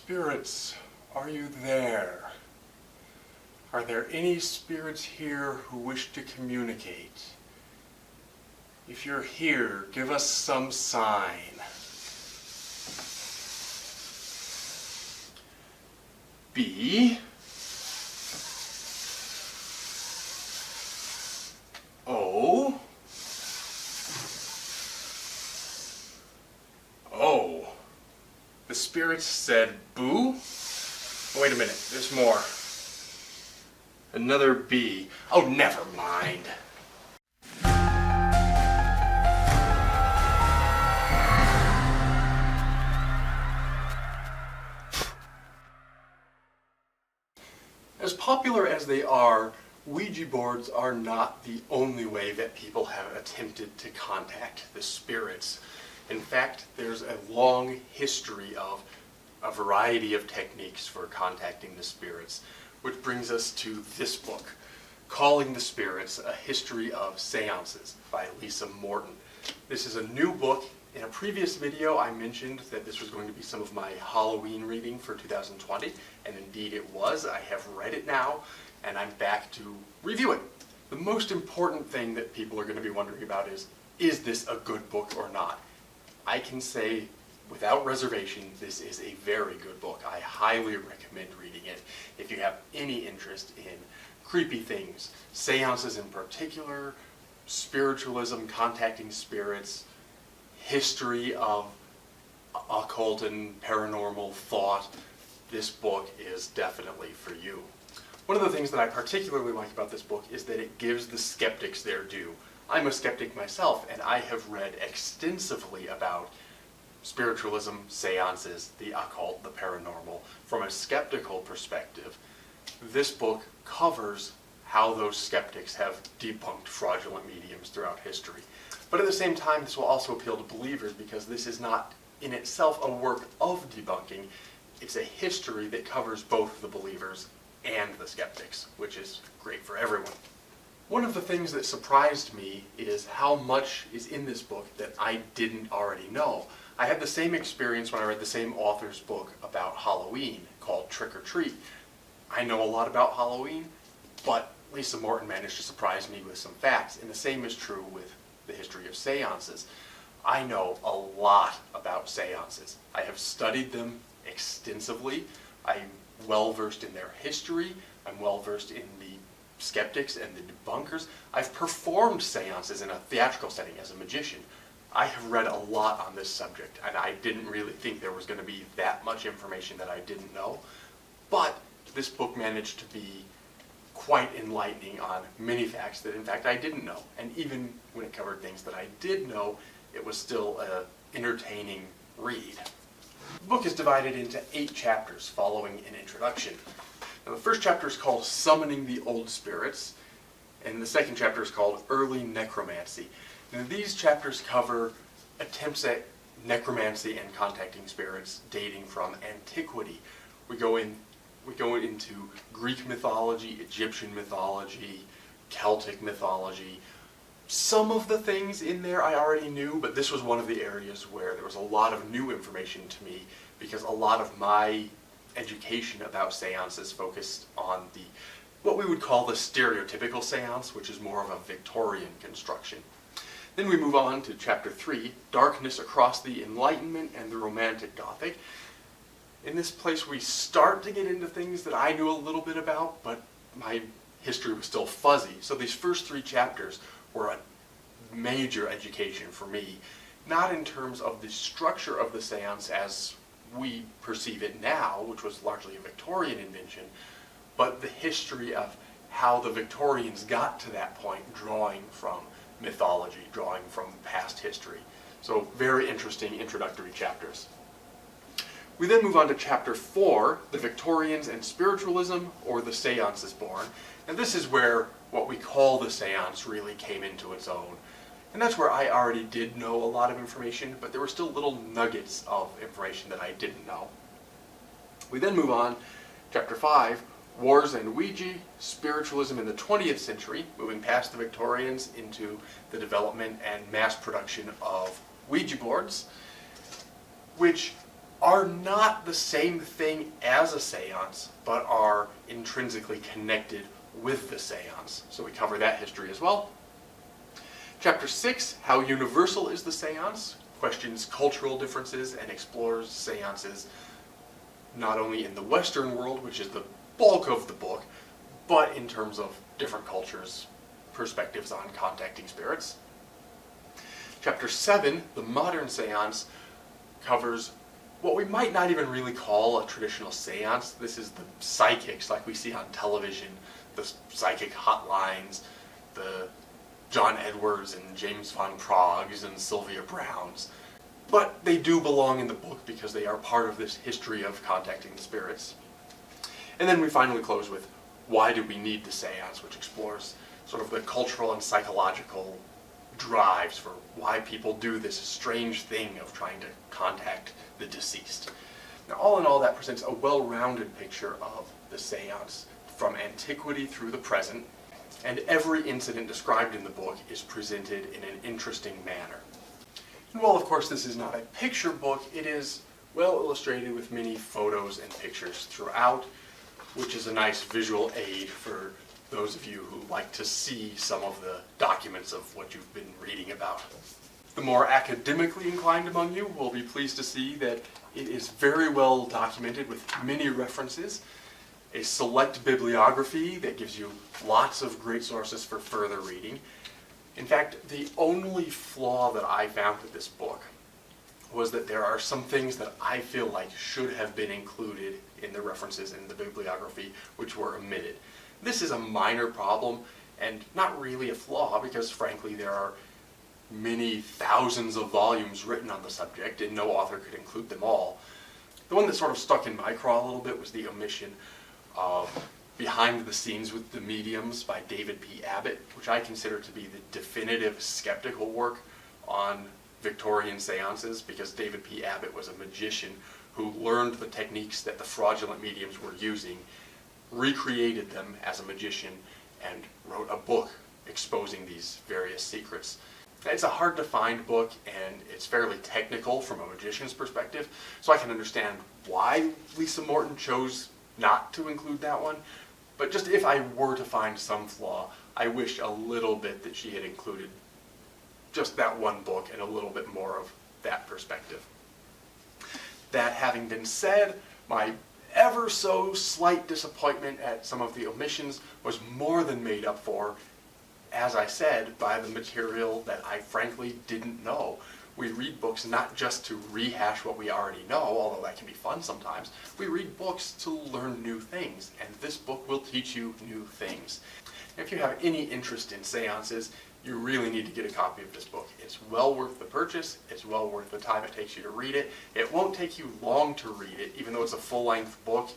Spirits, are you there? Are there any spirits here who wish to communicate? If you're here, give us some sign. B. O. O. The spirits said boo? Wait a minute, there's more. Another B. Oh, never mind. As popular as they are, Ouija boards are not the only way that people have attempted to contact the spirits. In fact, there's a long history of a variety of techniques for contacting the spirits, which brings us to this book, Calling the Spirits, A History of Seances by Lisa Morton. This is a new book. In a previous video, I mentioned that this was going to be some of my Halloween reading for 2020, and indeed it was. I have read it now, and I'm back to review it. The most important thing that people are going to be wondering about is this a good book or not? I can say without reservation, this is a very good book. I highly recommend reading it if you have any interest in creepy things, seances in particular, spiritualism, contacting spirits, history of occult and paranormal thought. This book is definitely for you. One of the things that I particularly like about this book is that it gives the skeptics their due. I'm a skeptic myself, and I have read extensively about spiritualism, seances, the occult, the paranormal. From a skeptical perspective, this book covers how those skeptics have debunked fraudulent mediums throughout history. But at the same time, this will also appeal to believers because this is not in itself a work of debunking. It's a history that covers both the believers and the skeptics, which is great for everyone. One of the things that surprised me is how much is in this book that I didn't already know. I had the same experience when I read the same author's book about Halloween called Trick or Treat. I know a lot about Halloween, but Lisa Morton managed to surprise me with some facts, and the same is true with the history of seances. I know a lot about seances. I have studied them extensively. I'm well versed in their history. I'm well versed in the skeptics and the debunkers. I've performed seances in a theatrical setting as a magician. I have read a lot on this subject, and I didn't really think there was going to be that much information that I didn't know. But this book managed to be quite enlightening on many facts that in fact I didn't know. And even when it covered things that I did know, it was still an entertaining read. The book is divided into 8 chapters following an introduction. Now, the first chapter is called Summoning the Old Spirits, and the second chapter is called Early Necromancy. And these chapters cover attempts at necromancy and contacting spirits dating from antiquity. We go into Greek mythology, Egyptian mythology, Celtic mythology. Some of the things in there I already knew, but this was one of the areas where there was a lot of new information to me because a lot of my education about seances focused on what we would call the stereotypical seance, which is more of a Victorian construction. Then we move on to chapter 3, Darkness Across the Enlightenment and the Romantic Gothic. In this place we start to get into things that I knew a little bit about, but my history was still fuzzy. So these first 3 chapters were a major education for me, not in terms of the structure of the seance as we perceive it now, which was largely a Victorian invention, but the history of how the Victorians got to that point, drawing from mythology, drawing from past history. So very interesting introductory chapters. We then move on to chapter 4, The Victorians and Spiritualism, or The Seance is Born. And this is where what we call the seance really came into its own. And that's where I already did know a lot of information, but there were still little nuggets of information that I didn't know. We then move on, chapter 5, Wars and Ouija, Spiritualism in the 20th Century, moving past the Victorians into the development and mass production of Ouija boards, which are not the same thing as a seance, but are intrinsically connected with the seance. So we cover that history as well. Chapter 6, How Universal is the Seance? Questions cultural differences and explores seances not only in the Western world, which is the bulk of the book, but in terms of different cultures' perspectives on contacting spirits. Chapter 7, The Modern Seance, covers what we might not even really call a traditional seance. This is the psychics like we see on television, the psychic hotlines, the John Edwards and James Van Prague's and Sylvia Browns. But they do belong in the book because they are part of this history of contacting the spirits. And then we finally close with Why Do We Need the Seance, which explores sort of the cultural and psychological drives for why people do this strange thing of trying to contact the deceased. Now, all in all, that presents a well-rounded picture of the seance from antiquity through the present, and every incident described in the book is presented in an interesting manner. And while, of course, this is not a picture book, it is well illustrated with many photos and pictures throughout, which is a nice visual aid for those of you who like to see some of the documents of what you've been reading about. The more academically inclined among you will be pleased to see that it is very well documented with many references, a select bibliography that gives you lots of great sources for further reading. In fact, the only flaw that I found with this book was that there are some things that I feel like should have been included in the references in the bibliography which were omitted. This is a minor problem and not really a flaw because, frankly, there are many thousands of volumes written on the subject and no author could include them all. The one that sort of stuck in my craw a little bit was the omission of Behind the Scenes with the Mediums by David P. Abbott, which I consider to be the definitive skeptical work on Victorian seances, because David P. Abbott was a magician who learned the techniques that the fraudulent mediums were using, recreated them as a magician, and wrote a book exposing these various secrets. It's a hard to find book, and it's fairly technical from a magician's perspective, so I can understand why Lisa Morton chose not to include that one. But just if I were to find some flaw, I wish a little bit that she had included just that one book and a little bit more of that perspective. That having been said, my ever so slight disappointment at some of the omissions was more than made up for, as I said, by the material that I frankly didn't know. We read books not just to rehash what we already know, although that can be fun sometimes. We read books to learn new things, and this book will teach you new things. If you have any interest in seances, you really need to get a copy of this book. It's well worth the purchase. It's well worth the time it takes you to read it. It won't take you long to read it, even though it's a full-length book.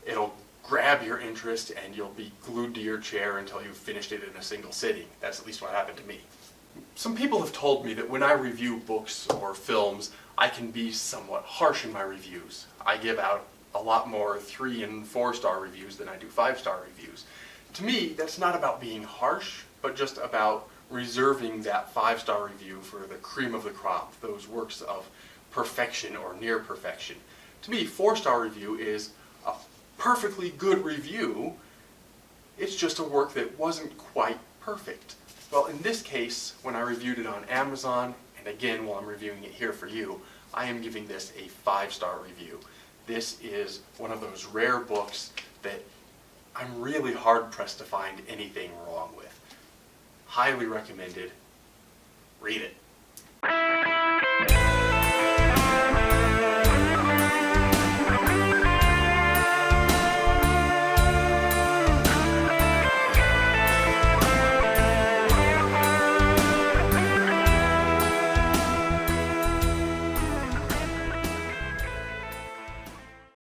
It'll grab your interest, and you'll be glued to your chair until you've finished it in a single sitting. That's at least what happened to me. Some people have told me that when I review books or films, I can be somewhat harsh in my reviews. I give out a lot more 3- and 4-star reviews than I do 5-star reviews. To me, that's not about being harsh, but just about reserving that 5-star review for the cream of the crop, those works of perfection or near perfection. To me, 4-star review is a perfectly good review. It's just a work that wasn't quite perfect. Well, in this case, when I reviewed it on Amazon, and again while I'm reviewing it here for you, I am giving this a 5-star review. This is one of those rare books that I'm really hard-pressed to find anything wrong with. Highly recommended. Read it.